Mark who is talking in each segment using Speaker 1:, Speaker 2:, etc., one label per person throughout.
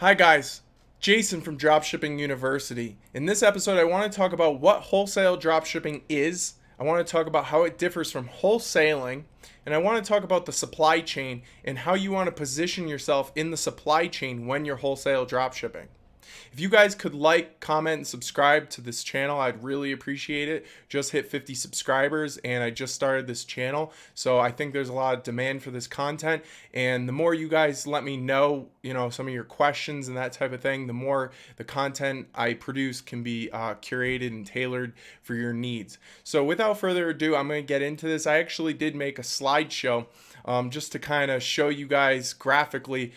Speaker 1: Hi guys, Jason from Dropshipping University. In this episode, I want to talk about what wholesale dropshipping is. I want to talk about how it differs from wholesaling, and I want to talk about the supply chain and how you want to position yourself in the supply chain when you're wholesale dropshipping. If you guys could like, comment, and subscribe to this channel, I'd really appreciate it. Just hit 50 subscribers and I just started this channel. So I think there's a lot of demand for this content. And the more you guys let me know, some of your questions and that type of thing, the more the content I produce can be curated and tailored for your needs. So without further ado, I'm going to get into this. I actually did make a slideshow just to kind of show you guys graphically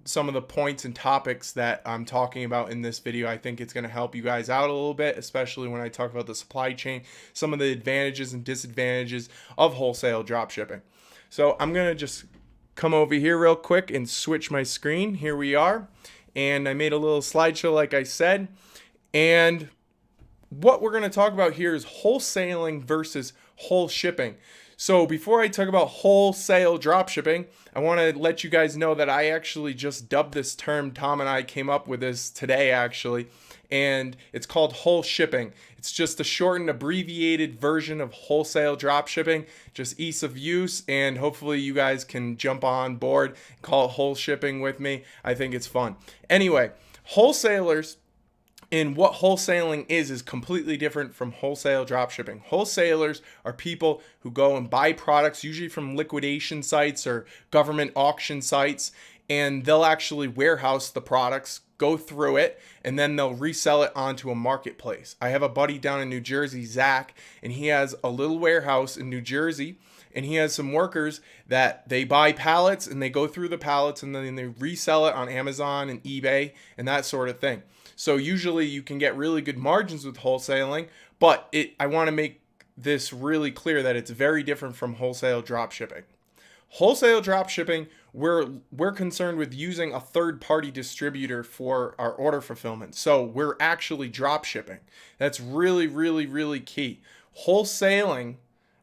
Speaker 1: some of the points and topics that I'm talking about in this video. I think it's going to help you guys out a little bit, especially when I talk about the supply chain, some of the advantages and disadvantages of wholesale dropshipping. So I'm going to just come over here real quick and switch my screen. Here we are. And I made a little slideshow like I said. And what we're going to talk about here is wholesaling versus whole shipping. So before I talk about wholesale dropshipping, I want to let you guys know that I actually just dubbed this term. Tom and I came up with this today actually, and it's called whole shipping. It's just a shortened, abbreviated version of wholesale dropshipping, just ease of use, and hopefully you guys can jump on board and call it whole shipping with me. I think it's fun. Anyway, wholesalers and what wholesaling is completely different from wholesale dropshipping. Wholesalers are people who go and buy products, usually from liquidation sites or government auction sites, and they'll actually warehouse the products, go through it, and then they'll resell it onto a marketplace. I have a buddy down in New Jersey, Zach, and he has a little warehouse in New Jersey, and he has some workers that they buy pallets and they go through the pallets and then they resell it on Amazon and eBay and that sort of thing. So usually you can get really good margins with wholesaling, but I want to make this really clear that it's very different from wholesale dropshipping. Wholesale dropshipping, we're concerned with using a third-party distributor for our order fulfillment. So we're actually dropshipping. That's really, really, really key. Wholesaling,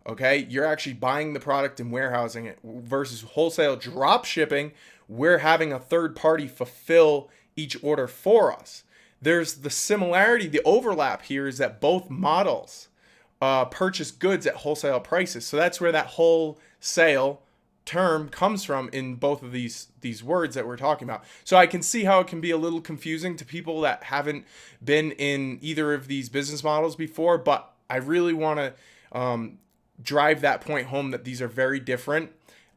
Speaker 1: okay, you're actually buying the product and warehousing it, versus wholesale dropshipping, we're having a third party fulfill each order for us. There's the similarity, the overlap here is that both models purchase goods at wholesale prices. So that's where that wholesale term comes from in both of these words that we're talking about. So I can see how it can be a little confusing to people that haven't been in either of these business models before, but I really want to drive that point home that these are very different.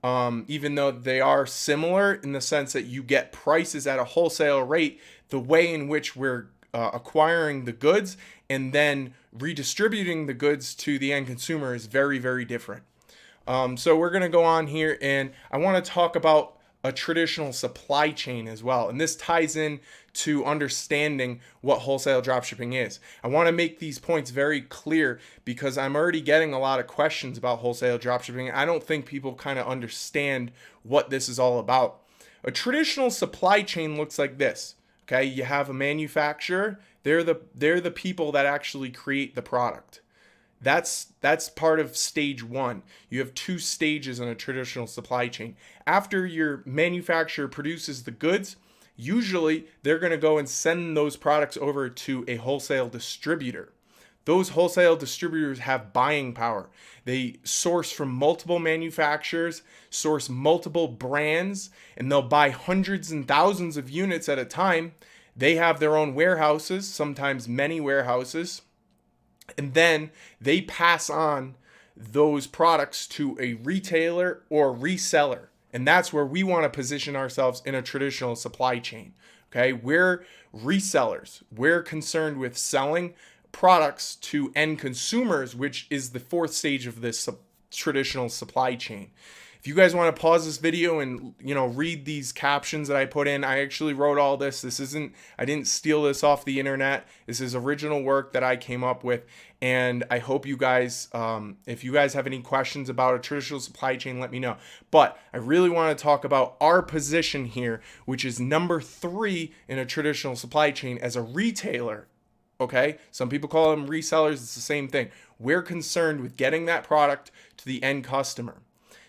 Speaker 1: Even though they are similar in the sense that you get prices at a wholesale rate, the way in which we're acquiring the goods and then redistributing the goods to the end consumer is very, very different. So we're going to go on here and I want to talk about a traditional supply chain as well. And this ties in to understanding what wholesale dropshipping is. I want to make these points very clear because I'm already getting a lot of questions about wholesale dropshipping. I don't think people kind of understand what this is all about. A traditional supply chain looks like this. Okay, you have a manufacturer. They're the people that actually create the product. That's part of stage one. You have two stages in a traditional supply chain. After your manufacturer produces the goods, usually they're going to go and send those products over to a wholesale distributor. Those wholesale distributors have buying power. They source from multiple manufacturers, source multiple brands, and they'll buy hundreds and thousands of units at a time. They have their own warehouses, sometimes many warehouses. And then they pass on those products to a retailer or reseller. And that's where we want to position ourselves in a traditional supply chain. Okay, we're resellers. We're concerned with selling products to end consumers, which is the fourth stage of this traditional supply chain. If you guys want to pause this video and read these captions that I put in, I actually wrote all this. I didn't steal this off the internet. This is original work that I came up with, and I hope you guys, if you guys have any questions about a traditional supply chain, let me know. But I really want to talk about our position here, which is number 3 in a traditional supply chain as a retailer. Okay, some people call them resellers. It's the same thing. We're concerned with getting that product to the end customer.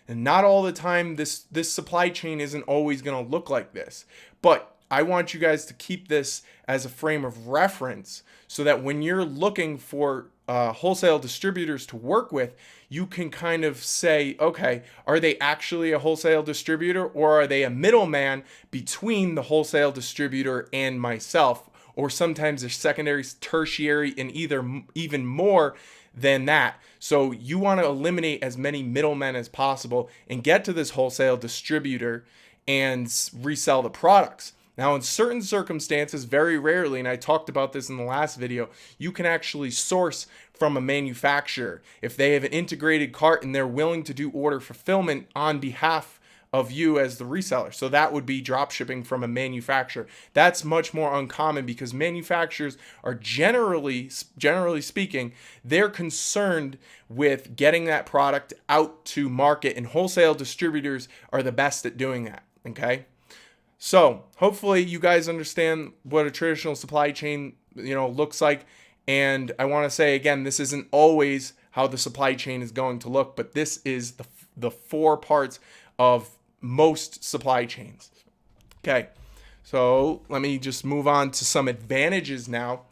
Speaker 1: And not all the time this supply chain isn't always going to look like this. But I want you guys to keep this as a frame of reference so that when you're looking for wholesale distributors to work with, you can kind of say, okay, are they actually a wholesale distributor, or are they a middleman between the wholesale distributor and myself? Or sometimes they're secondary, tertiary, and even more than that. So you want to eliminate as many middlemen as possible and get to this wholesale distributor and resell the products. Now, in certain circumstances, very rarely, and I talked about this in the last video, you can actually source from a manufacturer. If they have an integrated cart and they're willing to do order fulfillment on behalf of you as the reseller. So that would be drop shipping from a manufacturer. That's much more uncommon because manufacturers are generally speaking, they're concerned with getting that product out to market, and wholesale distributors are the best at doing that. Okay. So hopefully you guys understand what a traditional supply chain, looks like. And I want to say again, this isn't always how the supply chain is going to look, but this is the four parts of most supply chains. Okay. So let me just move on to some advantages now.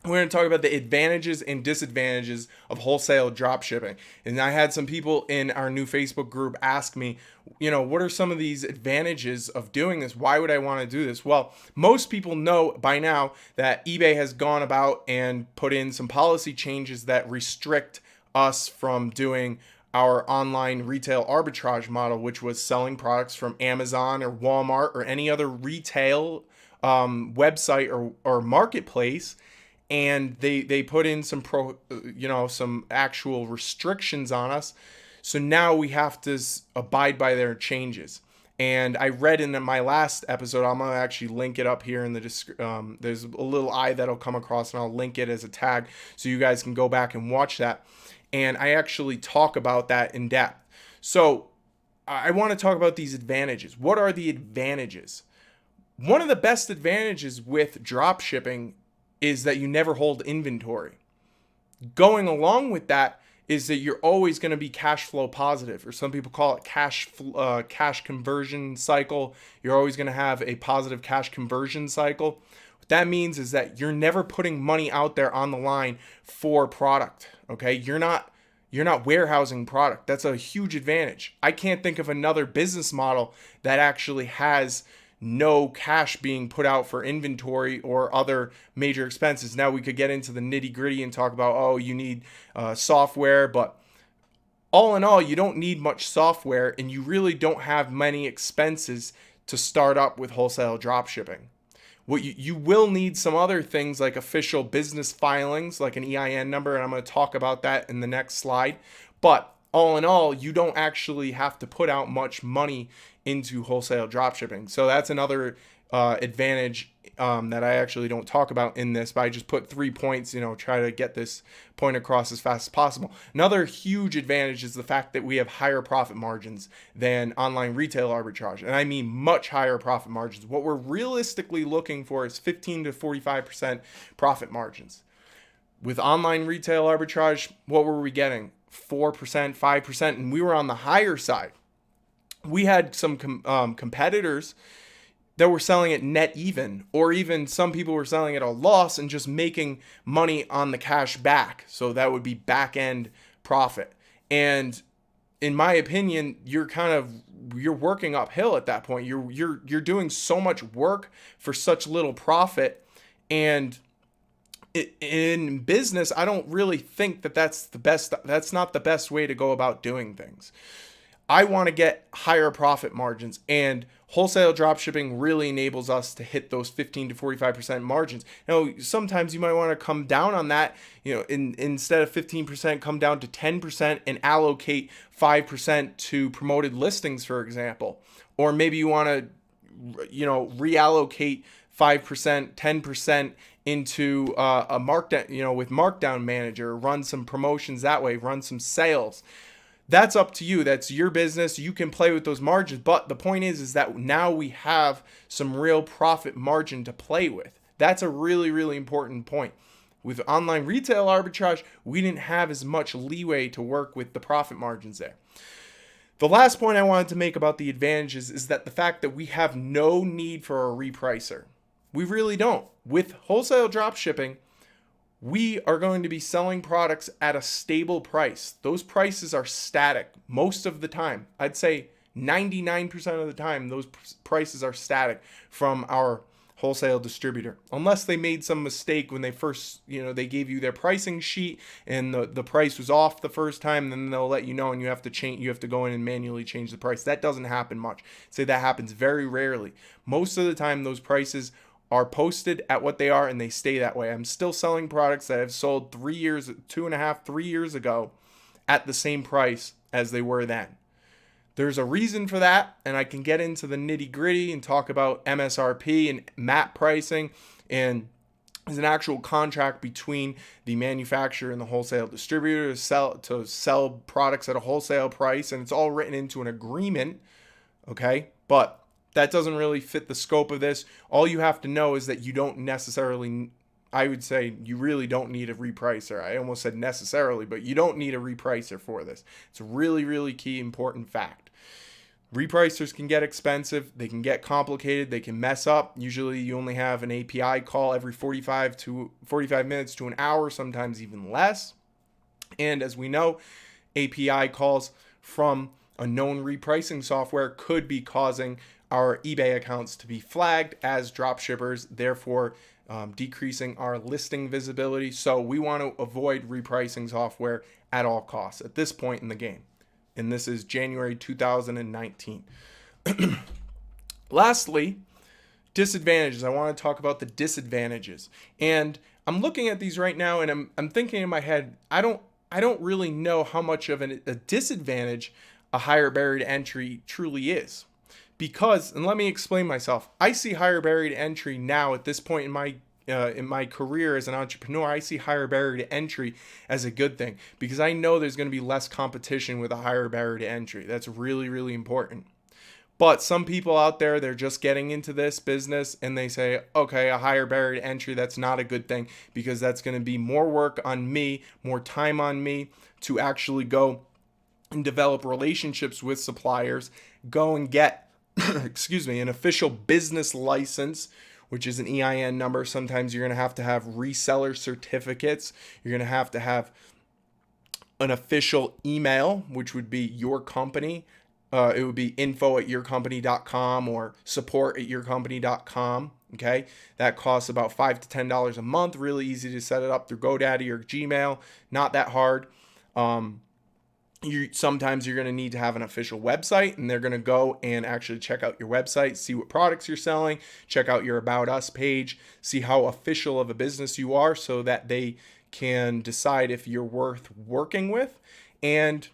Speaker 1: We're going to talk about the advantages and disadvantages of wholesale drop shipping. And I had some people in our new Facebook group ask me, what are some of these advantages of doing this? Why would I want to do this? Well, most people know by now that eBay has gone about and put in some policy changes that restrict us from doing our online retail arbitrage model, which was selling products from Amazon or Walmart or any other retail website or marketplace. And they put in some some actual restrictions on us. So now we have to abide by their changes. And I read in my last episode, I'm going to actually link it up here in the description. There's a little I that'll come across, and I'll link it as a tag so you guys can go back and watch that. And I actually talk about that in depth. So I want to talk about these advantages. What are the advantages? One of the best advantages with drop shipping is that you never hold inventory. Going along with that is that you're always going to be cash flow positive, or some people call it cash conversion cycle. You're always going to have a positive cash conversion cycle. What that means is that you're never putting money out there on the line for product. Okay, you're not warehousing product. That's a huge advantage. I can't think of another business model that actually has no cash being put out for inventory or other major expenses. Now we could get into the nitty gritty and talk about, you need software, but all in all, you don't need much software, and you really don't have many expenses to start up with wholesale drop shipping. What you will need some other things like official business filings, like an EIN number, and I'm going to talk about that in the next slide. But all in all, you don't actually have to put out much money into wholesale dropshipping. So that's another advantage that I actually don't talk about in this, but I just put 3 points, try to get this point across as fast as possible. Another huge advantage is the fact that we have higher profit margins than online retail arbitrage. And I mean much higher profit margins. What we're realistically looking for is 15 to 45% profit margins. With online retail arbitrage, what were we getting? 4%, 5%, and we were on the higher side. We had some competitors that were selling at net even, or even some people were selling at a loss and just making money on the cash back. So that would be back end profit. And in my opinion, you're working uphill at that point. You're doing so much work for such little profit. And in business, I don't really think that's not the best way to go about doing things. I want to get higher profit margins, and wholesale dropshipping really enables us to hit those 15 to 45% margins. Now, sometimes you might want to come down on that, instead of 15%, come down to 10% and allocate 5% to promoted listings, for example. Or maybe you want to, reallocate 5%, 10% into a markdown, with Markdown Manager, run some promotions that way, run some sales. That's up to you. That's your business. You can play with those margins. But the point is that now we have some real profit margin to play with. That's a really, really important point. With online retail arbitrage, we didn't have as much leeway to work with the profit margins there. The last point I wanted to make about the advantages is that the fact that we have no need for a repricer. We really don't. With wholesale drop shipping, we are going to be selling products at a stable price. Those prices are static most of the time. I'd say 99% of the time, those prices are static from our wholesale distributor, unless they made some mistake when they first, they gave you their pricing sheet and the price was off the first time. Then they'll let you know, and you have to go in and manually change the price. That doesn't happen much. Say that happens very rarely. Most of the time, those prices are posted at what they are and they stay that way. I'm still selling products that I've sold 3 years, 2.5, 3 years ago at the same price as they were then. There's a reason for that, and I can get into the nitty gritty and talk about MSRP and MAP pricing, and there's an actual contract between the manufacturer and the wholesale distributor to sell products at a wholesale price, and it's all written into an agreement, okay? But that doesn't really fit the scope of this. All you have to know is that you don't necessarily, I would say you really don't need a repricer. I almost said necessarily, but you don't need a repricer for this. It's a really, really key important fact. Repricers can get expensive. They can get complicated. They can mess up. Usually you only have an API call every 45 minutes to an hour, sometimes even less. And as we know, API calls from a known repricing software could be causing our eBay accounts to be flagged as drop shippers, therefore decreasing our listing visibility. So we want to avoid repricing software at all costs at this point in the game. And this is January 2019. Lastly, disadvantages. I want to talk about the disadvantages. And I'm looking at these right now and I'm thinking in my head, I don't really know how much of a disadvantage a higher barrier to entry truly is. Because, and let me explain myself, I see higher barrier to entry now at this point in my career as an entrepreneur. I see higher barrier to entry as a good thing because I know there's going to be less competition with a higher barrier to entry. That's really, really important. But some people out there, they're just getting into this business and they say, okay, a higher barrier to entry, that's not a good thing because that's going to be more work on me, more time on me to actually go and develop relationships with suppliers, go and get an official business license, which is an EIN number. Sometimes you're going to have reseller certificates. You're going to have an official email, which would be your company. It would be info@yourcompany.com or support@yourcompany.com. Okay. That costs about $5 to $10 a month. Really easy to set it up through GoDaddy or Gmail. Not that hard. Sometimes you're going to need to have an official website, and they're going to go and actually check out your website, see what products you're selling, check out your About Us page, see how official of a business you are so that they can decide if you're worth working with. And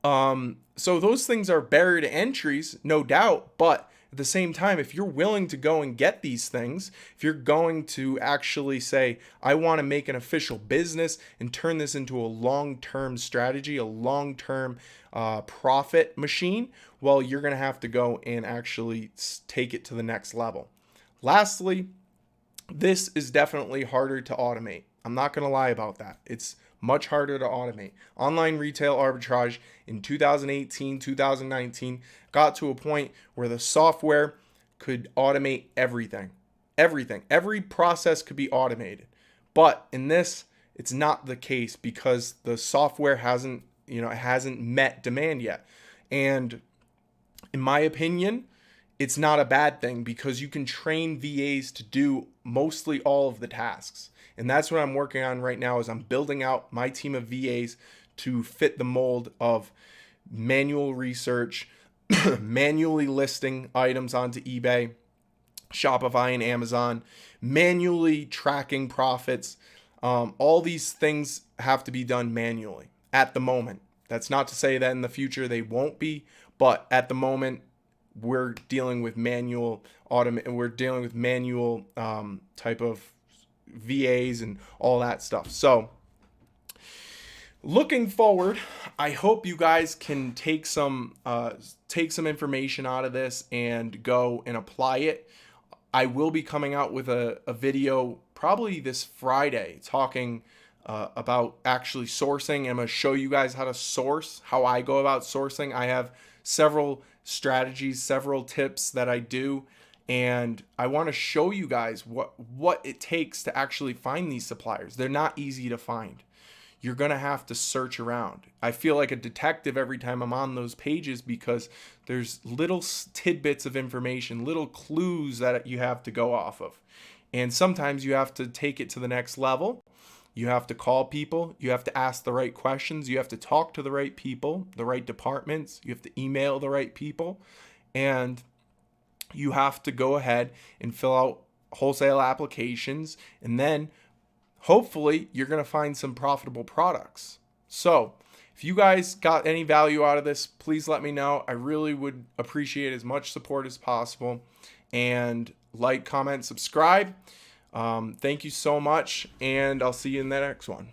Speaker 1: so those things are barrier to entries, no doubt, but at the same time, if you're willing to go and get these things, if you're going to actually say, I want to make an official business and turn this into a long-term strategy, a long-term profit machine, well, you're going to have to go and actually take it to the next level. Lastly, this is definitely harder to automate. I'm not going to lie about that. It's much harder to automate. Online retail arbitrage in 2018, 2019 got to a point where the software could automate everything. Everything. Every process could be automated. But in this, it's not the case because the software hasn't met demand yet. And in my opinion, it's not a bad thing because you can train VAs to do mostly all of the tasks. And that's what I'm working on right now is I'm building out my team of VAs to fit the mold of manual research, manually listing items onto eBay, Shopify, and Amazon, manually tracking profits. All these things have to be done manually at the moment. That's not to say that in the future they won't be, but at the moment we're dealing with manual type of VAs and all that stuff. So looking forward, I hope you guys can take some information out of this and go and apply it. I will be coming out with a video probably this Friday talking about actually sourcing. I'm going to show you guys how to source, how I go about sourcing. I have several strategies, several tips that I do, and I want to show you guys what it takes to actually find these suppliers. They're not easy to find. You're going to have to search around. I feel like a detective every time I'm on those pages because there's little tidbits of information, little clues that you have to go off of. And sometimes you have to take it to the next level. You have to call people. You have to ask the right questions. You have to talk to the right people, the right departments. You have to email the right people. And you have to go ahead and fill out wholesale applications. And then hopefully you're going to find some profitable products. So if you guys got any value out of this, please let me know. I really would appreciate as much support as possible. And like, comment, subscribe. Thank you so much, and I'll see you in the next one.